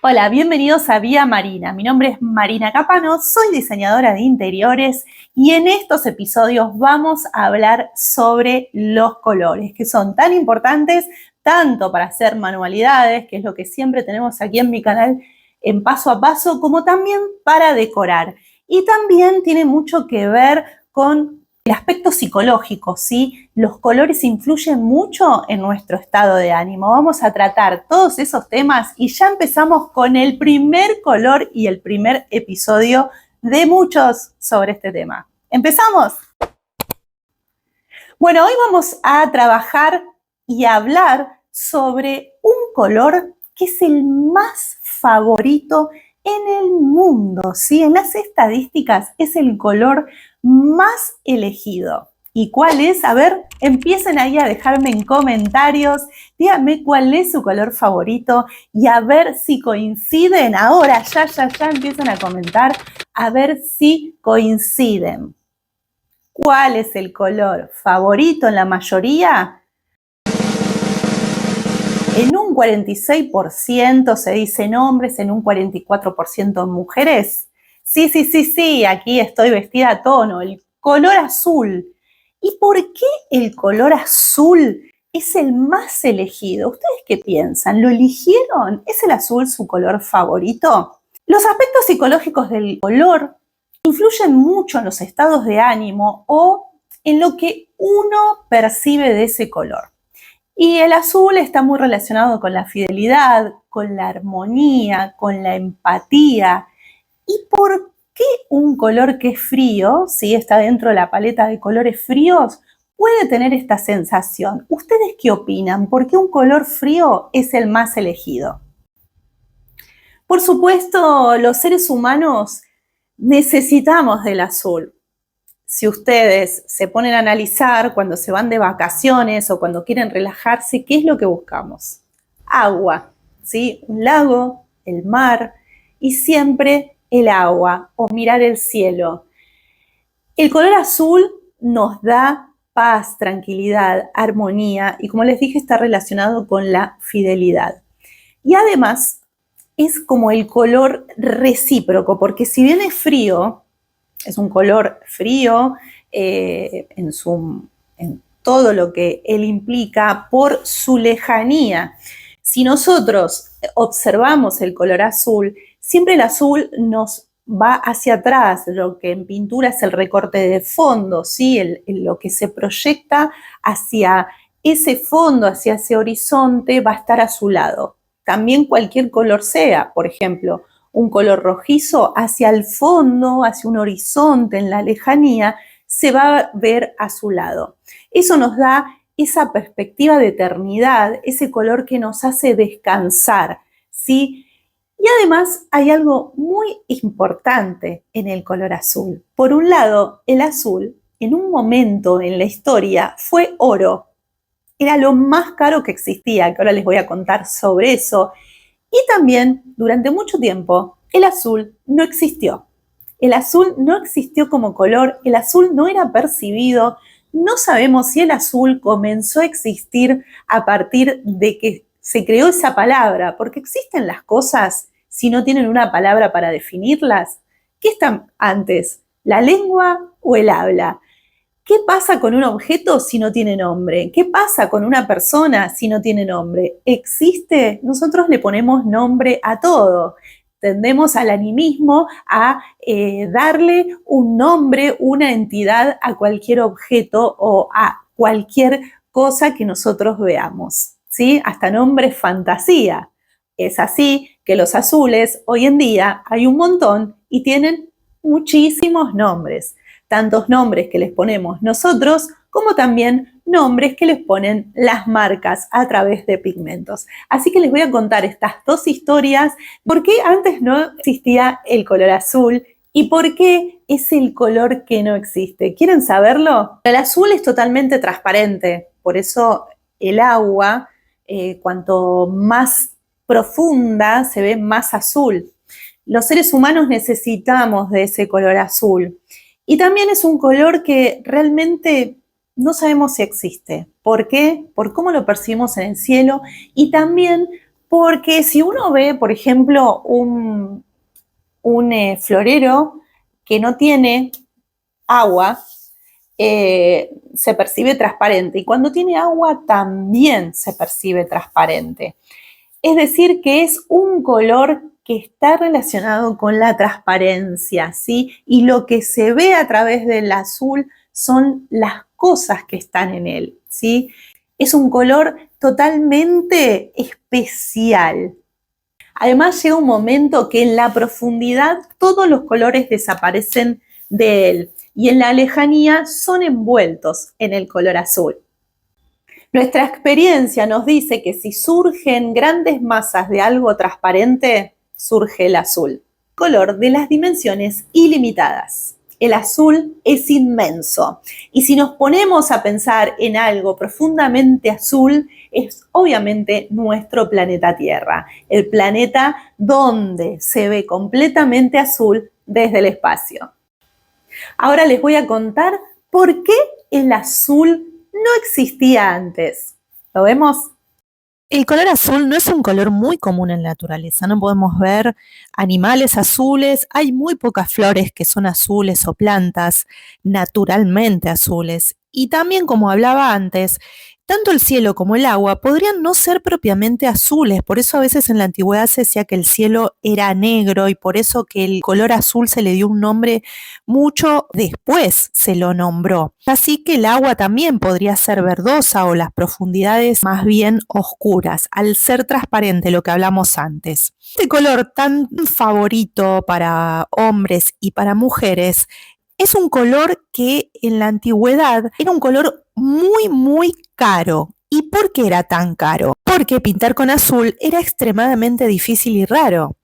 Hola, bienvenidos a Vía Marina. Mi nombre es Marina Capano, soy diseñadora de interiores y en estos episodios vamos a hablar sobre los colores, que son tan importantes tanto para hacer manualidades, que es lo que siempre tenemos aquí en mi canal en paso a paso, como también para decorar. Y también tiene mucho que ver con el aspecto psicológico, ¿sí? Los colores influyen mucho en nuestro estado de ánimo. Vamos a tratar todos esos temas y ya empezamos con el primer color y el primer episodio de muchos sobre este tema. ¿Empezamos? Bueno, hoy vamos a trabajar y a hablar sobre un color que es el más favorito en el mundo, ¿sí? En las estadísticas es el color más elegido. ¿Y cuál es? A ver, empiecen ahí a dejarme en comentarios, díganme cuál es su color favorito y a ver si coinciden. Ahora, ya empiezan a comentar, a ver si coinciden. ¿Cuál es el color favorito en la mayoría? En un 46% se dicen hombres, en un 44% mujeres. Sí, aquí estoy vestida a tono, el color azul. ¿Y por qué el color azul es el más elegido? ¿Ustedes qué piensan? ¿Lo eligieron? ¿Es el azul su color favorito? Los aspectos psicológicos del color influyen mucho en los estados de ánimo o en lo que uno percibe de ese color. Y el azul está muy relacionado con la fidelidad, con la armonía, con la empatía. ¿Y por qué un color que es frío, si está dentro de la paleta de colores fríos, puede tener esta sensación? ¿Ustedes qué opinan? ¿Por qué un color frío es el más elegido? Por supuesto, los seres humanos necesitamos del azul. Si ustedes se ponen a analizar cuando se van de vacaciones o cuando quieren relajarse, ¿qué es lo que buscamos? Agua, ¿sí? Un lago, el mar y siempre el agua o mirar el cielo. El color azul nos da paz, tranquilidad, armonía y como les dije está relacionado con la fidelidad. Y además es como el color recíproco, porque si bien es frío, es un color frío en todo lo que él implica por su lejanía. Si nosotros observamos el color azul, siempre el azul nos va hacia atrás, lo que en pintura es el recorte de fondo, ¿sí? Lo que se proyecta hacia ese fondo, hacia ese horizonte, va a estar a su lado. También cualquier color sea, por ejemplo, un color rojizo hacia el fondo, hacia un horizonte en la lejanía, se va a ver a su lado. Eso nos da esa perspectiva de eternidad, ese color que nos hace descansar, ¿sí? Y además hay algo muy importante en el color azul. Por un lado, el azul en un momento en la historia fue oro. Era lo más caro que existía, que ahora les voy a contar sobre eso. Y también, durante mucho tiempo, el azul no existió. El azul no existió como color, el azul no era percibido. No sabemos si el azul comenzó a existir a partir de que se creó esa palabra, porque existen las cosas si no tienen una palabra para definirlas. ¿Qué están antes, la lengua o el habla? ¿Qué pasa con un objeto si no tiene nombre? ¿Qué pasa con una persona si no tiene nombre? ¿Existe? Nosotros le ponemos nombre a todo. Tendemos al animismo a darle un nombre, una entidad a cualquier objeto o a cualquier cosa que nosotros veamos, ¿sí? Hasta nombres fantasía. Es así que los azules hoy en día hay un montón y tienen muchísimos nombres. Tantos nombres que les ponemos nosotros, como también nombres que les ponen las marcas a través de pigmentos. Así que les voy a contar estas dos historias, por qué antes no existía el color azul y por qué es el color que no existe. ¿Quieren saberlo? El azul es totalmente transparente, por eso el agua, cuanto más profunda, se ve más azul. Los seres humanos necesitamos de ese color azul. Y también es un color que realmente no sabemos si existe. ¿Por qué? Por cómo lo percibimos en el cielo y también Porque si uno ve, por ejemplo, un florero que no tiene agua, se percibe transparente. Y cuando tiene agua también se percibe transparente. Es decir, que es un color que está relacionado con la transparencia, ¿sí? Y lo que se ve a través del azul son las cosas que están en él, ¿sí? Es un color totalmente especial. Además, llega un momento que en la profundidad todos los colores desaparecen de él y en la lejanía son envueltos en el color azul. Nuestra experiencia nos dice que si surgen grandes masas de algo transparente, surge el azul, color de las dimensiones ilimitadas. El azul es inmenso y si nos ponemos a pensar en algo profundamente azul, es obviamente nuestro planeta Tierra, el planeta donde se ve completamente azul desde el espacio. Ahora les voy a contar por qué el azul no existía antes. ¿Lo vemos? El color azul no es un color muy común en la naturaleza, no podemos ver animales azules, hay muy pocas flores que son azules o plantas naturalmente azules. Y también, como hablaba antes, tanto el cielo como el agua podrían no ser propiamente azules, por eso a veces en la antigüedad se decía que el cielo era negro y por eso que el color azul se le dio un nombre mucho después se lo nombró. Así que el agua también podría ser verdosa o las profundidades más bien oscuras, al ser transparente, lo que hablamos antes. Este color tan favorito para hombres y para mujeres es un color que en la antigüedad era un color muy caro. ¿Y por qué era tan caro? Porque pintar con azul era extremadamente difícil y raro.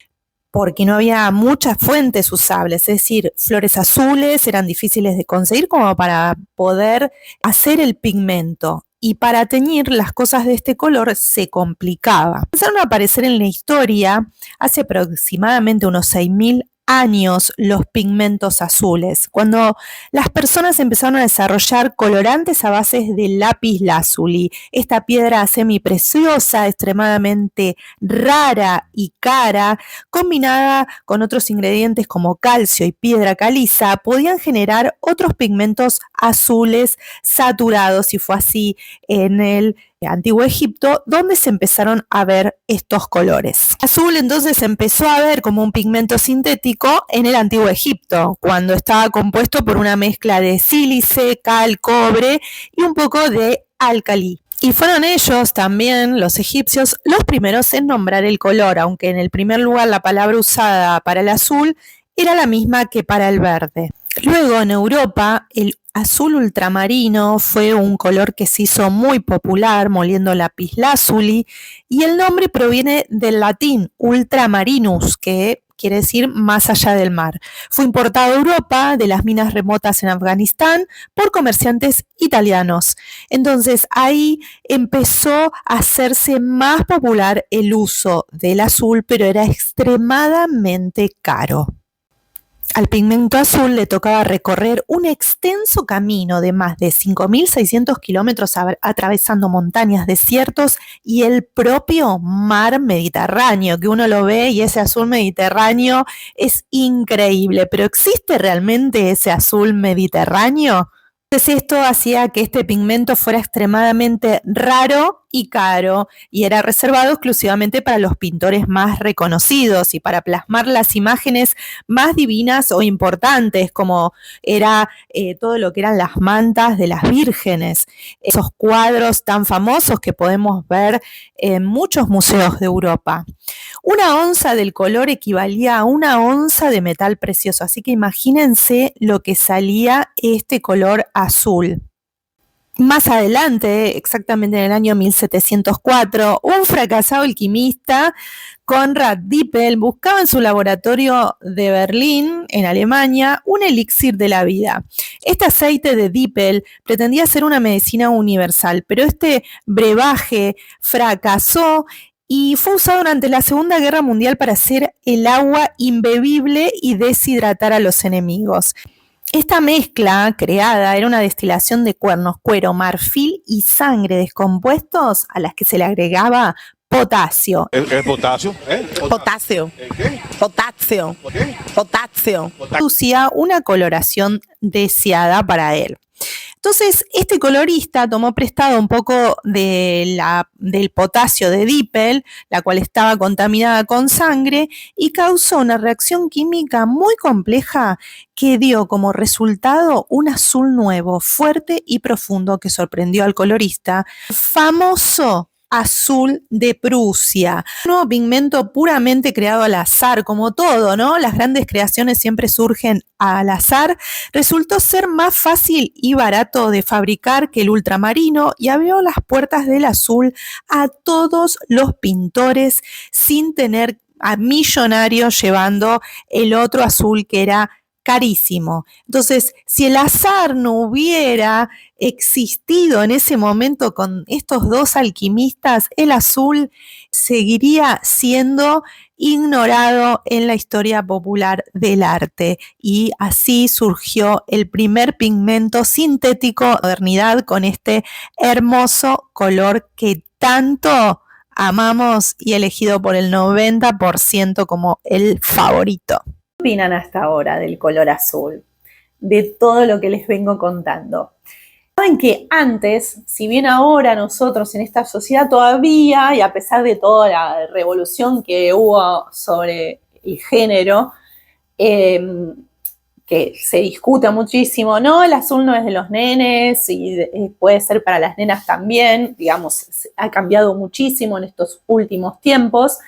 Porque no había muchas fuentes usables, es decir, flores azules eran difíciles de conseguir como para poder hacer el pigmento. Y para teñir las cosas de este color se complicaba. Empezaron a aparecer en la historia hace aproximadamente unos 6.000 años los pigmentos azules, cuando las personas empezaron a desarrollar colorantes a base de lápiz lazuli, esta piedra semipreciosa, extremadamente rara y cara, combinada con otros ingredientes como calcio y piedra caliza, podían generar otros pigmentos azules saturados, y fue así en el Antiguo Egipto, donde se empezaron a ver estos colores. Azul entonces empezó a ver como un pigmento sintético en el Antiguo Egipto, cuando estaba compuesto por una mezcla de sílice, cal, cobre y un poco de álcali. Y fueron ellos también, los egipcios, los primeros en nombrar el color, aunque en el primer lugar la palabra usada para el azul era la misma que para el verde. Luego en Europa el azul ultramarino fue un color que se hizo muy popular moliendo lapislázuli y el nombre proviene del latín ultramarinus, que quiere decir más allá del mar. Fue importado a Europa de las minas remotas en Afganistán por comerciantes italianos. Entonces ahí empezó a hacerse más popular el uso del azul, pero era extremadamente caro. Al pigmento azul le tocaba recorrer un extenso camino de más de 5.600 kilómetros atravesando montañas, desiertos y el propio mar Mediterráneo, que uno lo ve y ese azul mediterráneo es increíble. ¿Pero existe realmente ese azul mediterráneo? Entonces esto hacía que este pigmento fuera extremadamente raro y caro y era reservado exclusivamente para los pintores más reconocidos y para plasmar las imágenes más divinas o importantes, como era todo lo que eran las mantas de las vírgenes, esos cuadros tan famosos que podemos ver en muchos museos de Europa. Una onza del color equivalía a una onza de metal precioso, así que imagínense lo que salía este color azul. Más adelante, exactamente en el año 1704, un fracasado alquimista, Conrad Dippel, buscaba en su laboratorio de Berlín, en Alemania, un elixir de la vida. Este aceite de Dippel pretendía ser una medicina universal, pero este brebaje fracasó y fue usado durante la Segunda Guerra Mundial para hacer el agua imbebible y deshidratar a los enemigos. Esta mezcla creada era una destilación de cuernos, cuero, marfil y sangre descompuestos a las que se le agregaba Potasio. ¿El potasio? Potasio. ¿Qué? Potasio. ¿Qué? Potasio. Producía una coloración deseada para él. Entonces, este colorista tomó prestado un poco del potasio de Dippel, la cual estaba contaminada con sangre, y causó una reacción química muy compleja que dio como resultado un azul nuevo, fuerte y profundo que sorprendió al colorista, famoso azul de Prusia. Un nuevo pigmento puramente creado al azar, como todo, ¿no? Las grandes creaciones siempre surgen al azar. Resultó ser más fácil y barato de fabricar que el ultramarino y abrió las puertas del azul a todos los pintores sin tener a millonarios llevando el otro azul que era carísimo. Entonces, si el azar no hubiera existido en ese momento con estos dos alquimistas, el azul seguiría siendo ignorado en la historia popular del arte, y así surgió el primer pigmento sintético de la modernidad con este hermoso color que tanto amamos y elegido por el 90% como el favorito. ¿Qué opinan hasta ahora del color azul? De todo lo que les vengo contando. Saben que antes, si bien ahora nosotros en esta sociedad todavía, y a pesar de toda la revolución que hubo sobre el género, que se discute muchísimo, no, el azul no es de los nenes y puede ser para las nenas también, digamos, ha cambiado muchísimo en estos últimos tiempos.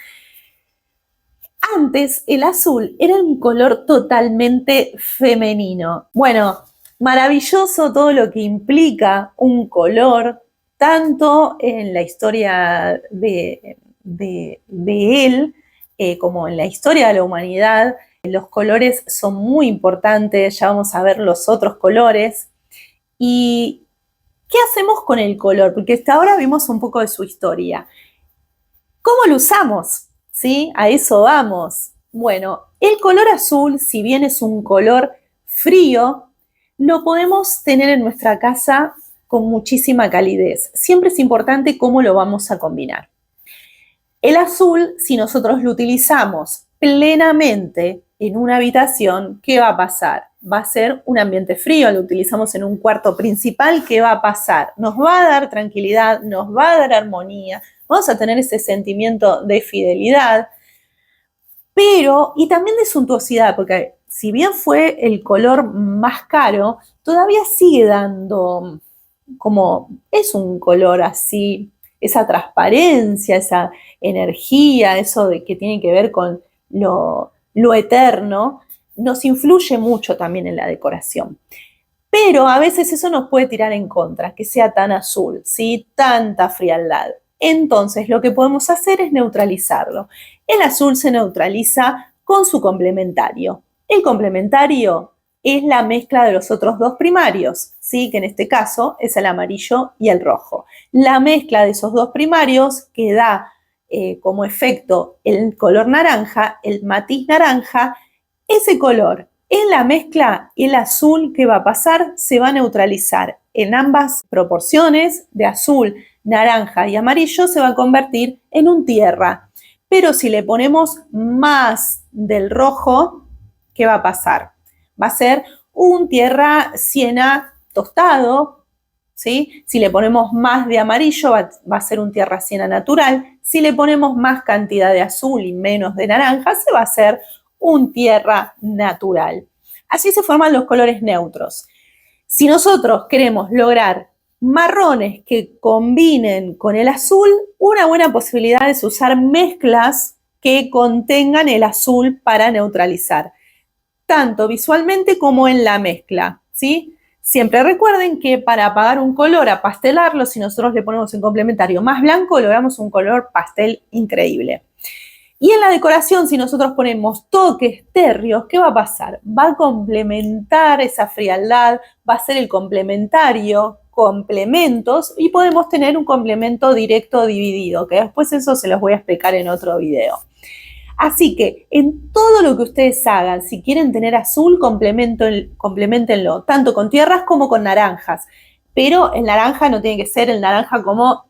Antes el azul era un color totalmente femenino. Bueno, maravilloso todo lo que implica un color, tanto en la historia de él como en la historia de la humanidad. Los colores son muy importantes, ya vamos a ver los otros colores. ¿Y qué hacemos con el color? Porque hasta ahora vimos un poco de su historia. ¿Cómo lo usamos? ¿Sí? A eso vamos. Bueno, el color azul, si bien es un color frío, lo podemos tener en nuestra casa con muchísima calidez. Siempre es importante cómo lo vamos a combinar. El azul, si nosotros lo utilizamos plenamente en una habitación, ¿qué va a pasar? Va a ser un ambiente frío. Lo utilizamos en un cuarto principal, ¿qué va a pasar? Nos va a dar tranquilidad, nos va a dar armonía, vamos a tener ese sentimiento de fidelidad, pero, y también de suntuosidad, porque si bien fue el color más caro, todavía sigue dando como, es un color así, esa transparencia, esa energía, eso de que tiene que ver con lo eterno, nos influye mucho también en la decoración. Pero a veces eso nos puede tirar en contra, que sea tan azul, ¿sí? Tanta frialdad. Entonces, lo que podemos hacer es neutralizarlo. El azul se neutraliza con su complementario. El complementario es la mezcla de los otros dos primarios, ¿sí? Que en este caso es el amarillo y el rojo. La mezcla de esos dos primarios que da como efecto el color naranja, el matiz naranja, ese color en la mezcla, el azul que va a pasar se va a neutralizar en ambas proporciones de azul, naranja y amarillo, se va a convertir en un tierra. Pero si le ponemos más del rojo, ¿qué va a pasar? Va a ser un tierra siena tostado, ¿sí? Si le ponemos más de amarillo, va a ser un tierra siena natural. Si le ponemos más cantidad de azul y menos de naranja, se va a hacer un tierra natural. Así se forman los colores neutros. Si nosotros queremos lograr marrones que combinen con el azul, una buena posibilidad es usar mezclas que contengan el azul para neutralizar, tanto visualmente como en la mezcla, ¿sí? Siempre recuerden que para apagar un color, apastelarlo, si nosotros le ponemos en complementario más blanco, logramos un color pastel increíble. Y en la decoración, si nosotros ponemos toques térreos, ¿qué va a pasar? Va a complementar esa frialdad, va a ser el complementario, complementos, y podemos tener un complemento directo dividido, que después eso se los voy a explicar en otro video. Así que en todo lo que ustedes hagan, si quieren tener azul, complementenlo, tanto con tierras como con naranjas. Pero el naranja no tiene que ser el naranja como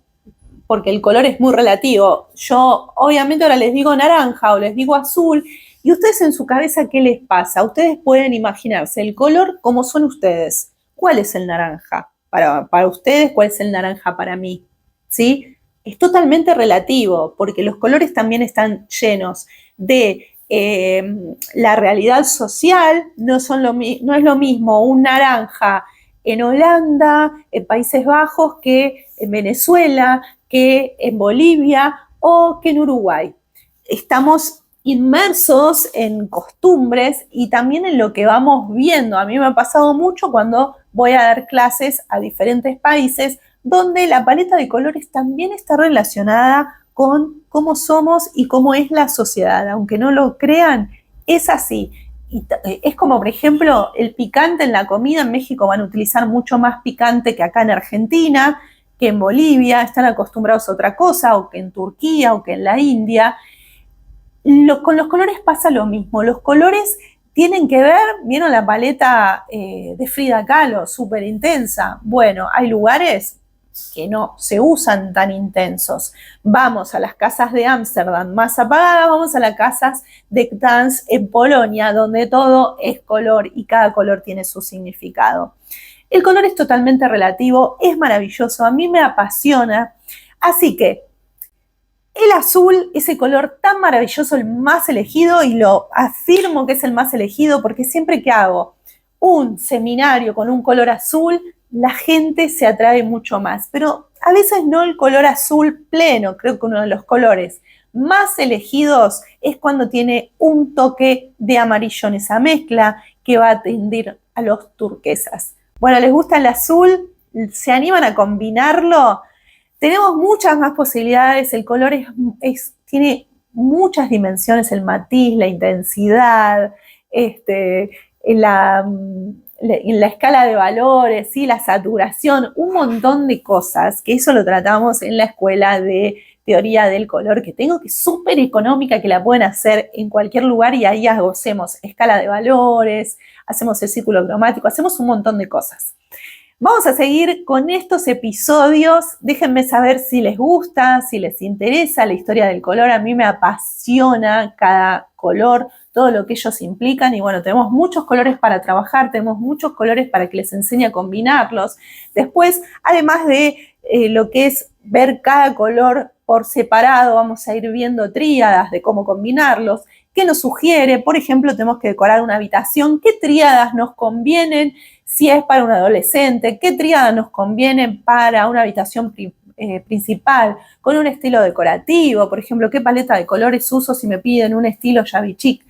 porque el color es muy relativo. Yo obviamente ahora les digo naranja o les digo azul, y ustedes en su cabeza, ¿qué les pasa? Ustedes pueden imaginarse el color como son ustedes. ¿Cuál es el naranja? Para ustedes, ¿cuál es el naranja para mí? ¿Sí? Es totalmente relativo, porque los colores también están llenos de la realidad social, no es lo mismo un naranja en Holanda, en Países Bajos, que en Venezuela, que en Bolivia o que en Uruguay. Estamos inmersos en costumbres y también en lo que vamos viendo. A mí me ha pasado mucho cuando voy a dar clases a diferentes países donde la paleta de colores también está relacionada con cómo somos y cómo es la sociedad. Aunque no lo crean, es así. Es como, por ejemplo, el picante en la comida. En México van a utilizar mucho más picante que acá en Argentina, que en Bolivia, están acostumbrados a otra cosa, o que en Turquía, o que en la India. Con los colores pasa lo mismo. Los colores tienen que ver, ¿vieron la paleta de Frida Kahlo, súper intensa? Bueno, hay lugares que no se usan tan intensos. Vamos a las casas de Ámsterdam más apagadas, vamos a las casas de Gdansk en Polonia, donde todo es color y cada color tiene su significado. El color es totalmente relativo, es maravilloso, a mí me apasiona. Así que el azul, ese color tan maravilloso, el más elegido, y lo afirmo que es el más elegido porque siempre que hago un seminario con un color azul, la gente se atrae mucho más. Pero a veces no el color azul pleno, creo que uno de los colores más elegidos es cuando tiene un toque de amarillo en esa mezcla que va a tender a los turquesas. Bueno, ¿les gusta el azul? ¿Se animan a combinarlo? Tenemos muchas más posibilidades, el color tiene muchas dimensiones, el matiz, la intensidad, en la escala de valores, ¿sí? La saturación, un montón de cosas, que eso lo tratamos en la escuela de teoría del color que tengo, que es súper económica, que la pueden hacer en cualquier lugar y ahí hacemos escala de valores, hacemos el círculo cromático, hacemos un montón de cosas. Vamos a seguir con estos episodios. Déjenme saber si les gusta, si les interesa la historia del color. A mí me apasiona cada color, todo lo que ellos implican. Y bueno, tenemos muchos colores para trabajar, tenemos muchos colores para que les enseñe a combinarlos. Después, además de lo que es ver cada color por separado, vamos a ir viendo tríadas de cómo combinarlos. ¿Qué nos sugiere? Por ejemplo, tenemos que decorar una habitación. ¿Qué tríadas nos convienen si es para un adolescente? ¿Qué tríada nos conviene para una habitación principal con un estilo decorativo? Por ejemplo, ¿qué paleta de colores uso si me piden un estilo shabby chic?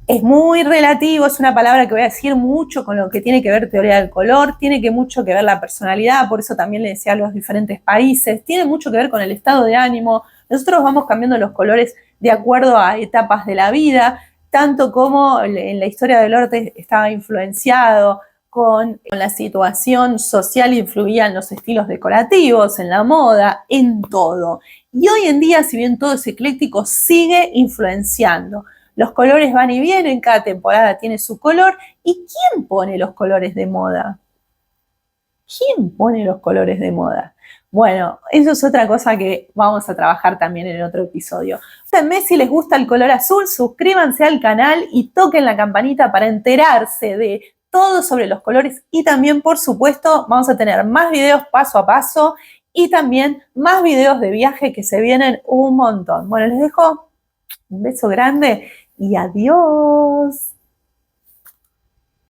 Es muy relativo, es una palabra que voy a decir mucho con lo que tiene que ver teoría del color, tiene que mucho que ver la personalidad, por eso también le decía a los diferentes países, tiene mucho que ver con el estado de ánimo. Nosotros vamos cambiando los colores de acuerdo a etapas de la vida, tanto como en la historia del arte estaba influenciado con la situación social, influía en los estilos decorativos, en la moda, en todo. Y hoy en día, si bien todo es ecléctico, sigue influenciando. Los colores van y vienen, cada temporada tiene su color. ¿Y quién pone los colores de moda? ¿Quién pone los colores de moda? Bueno, eso es otra cosa que vamos a trabajar también en otro episodio. Cuéntenme si les gusta el color azul, suscríbanse al canal y toquen la campanita para enterarse de todo sobre los colores. Y también, por supuesto, vamos a tener más videos paso a paso y también más videos de viaje que se vienen un montón. Bueno, les dejo un beso grande y adiós.